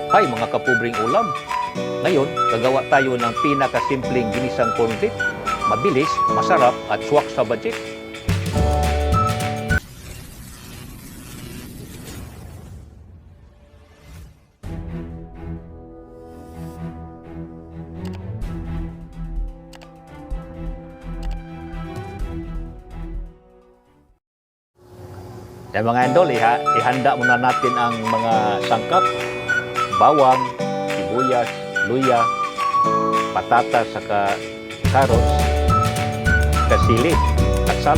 Hi mga kapubring ulam! Ngayon, gagawa tayo ng pinakasimpleng ginisang corned beef. Mabilis, masarap at swak sa budget. Yan mga idol, ihanda muna natin ang mga sangkap. Bawang, sibuyas, luya, patatas, saka carrots, sili at sal.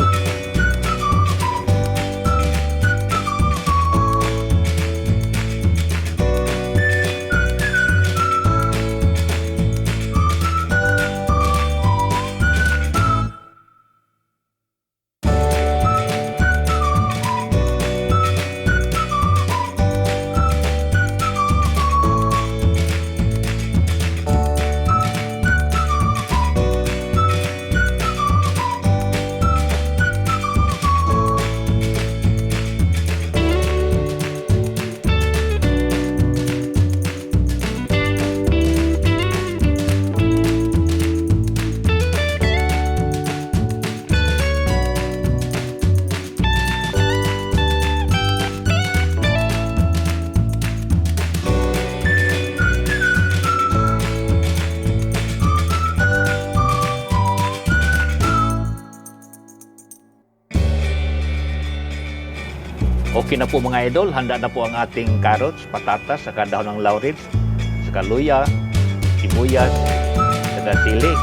Okay na po mga idol, handa na po ang ating carrots, patatas, saka dahon ng laurel, saka luya, sibuyas, saka sili,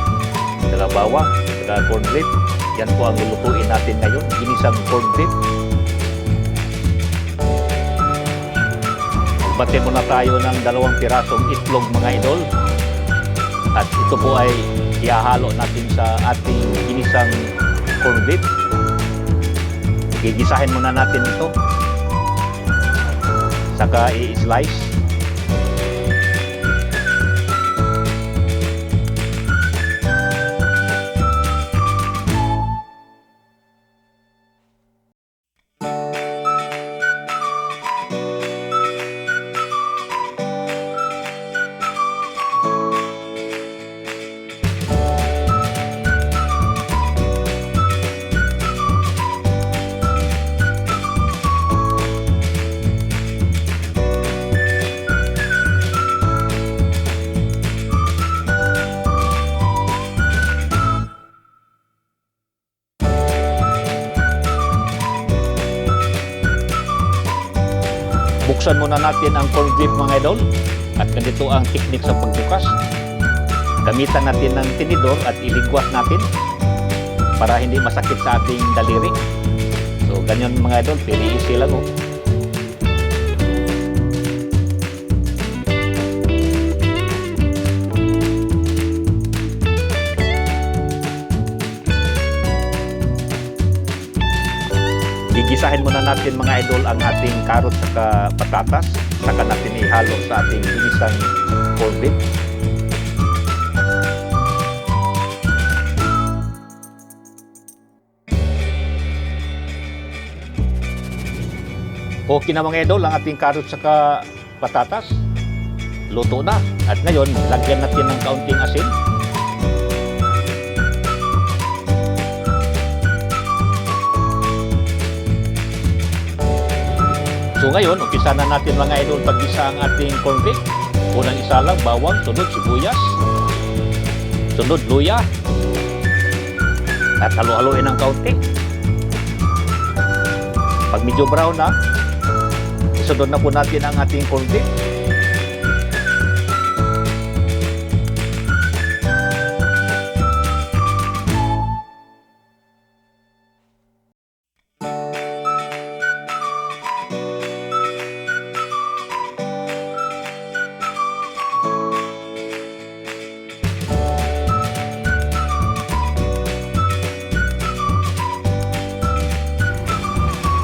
saka bawang, saka corned beef. Yan po ang lulutuin natin ngayon, ginisang corned beef. Bati muna tayo ng 2 pirasong itlog mga idol. At ito po ay ihahalo natin sa ating ginisang corned beef. Gigisahin muna natin ito. Saka i-slice. Buksan muna natin ang corned beef mga idol at ganito ang teknik sa pagbukas. Gamitan natin ng tinidor at iligwas natin para hindi masakit sa ating daliri. So ganyan mga idol, very easy lang oh. Gigisahin muna natin mga idol ang ating carrot saka patatas, saka natin ihalo sa ating ginisang corned beef. Okay na mga idol ang ating carrot saka patatas. Luto na. At ngayon, lagyan natin ng kaunting asin. So ngayon, umpisa na natin mga idol paggisa ang ating corned beef. Unang isa lang, bawang, sunod sibuyas, sunod luya, at halo-haloin ng kaunti. Pag medyo brown na, isunod na po natin ang ating corned beef.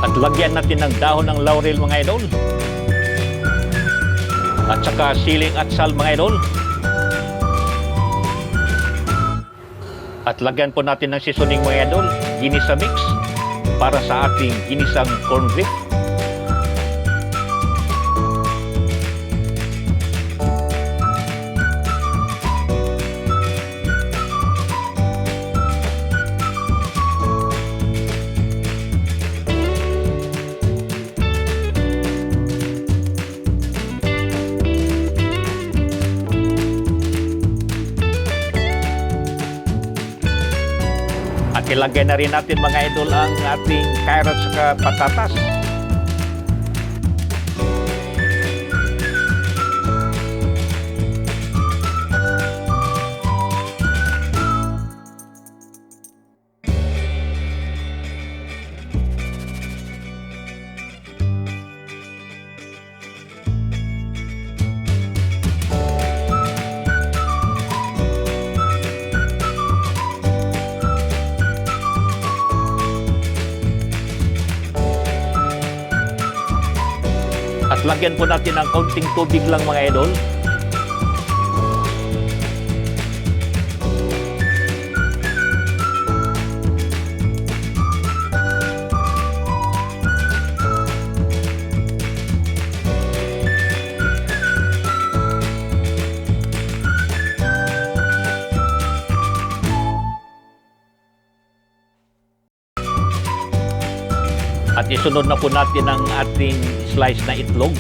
At lagyan natin ng dahon ng laurel mga idol. At saka siling at sal mga idol. At lagyan po natin ng seasoning mga idol, ginisa mix para sa ating ginisang corned beef. ilagay na rin natin mga idol ang ating carrots at patatas. At lagyan po natin ng kaunting tubig lang mga idol. At isunod na po natin ang ating slice na itlog.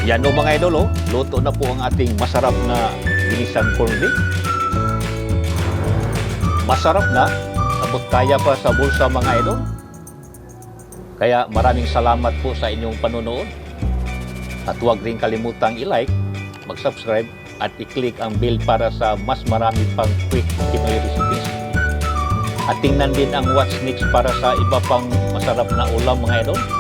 Yan o mga idol, luto na po ang ating masarap na ginisang corned beef. Masarap na, abot kaya pa sa bulsa mga idol. Kaya maraming salamat po sa inyong panonood. At huwag rin kalimutang i-like, mag-subscribe at i-click ang bell para sa mas marami pang quick Pinoy recipes. At tingnan din ang what's next para sa iba pang masarap na ulam mga idol.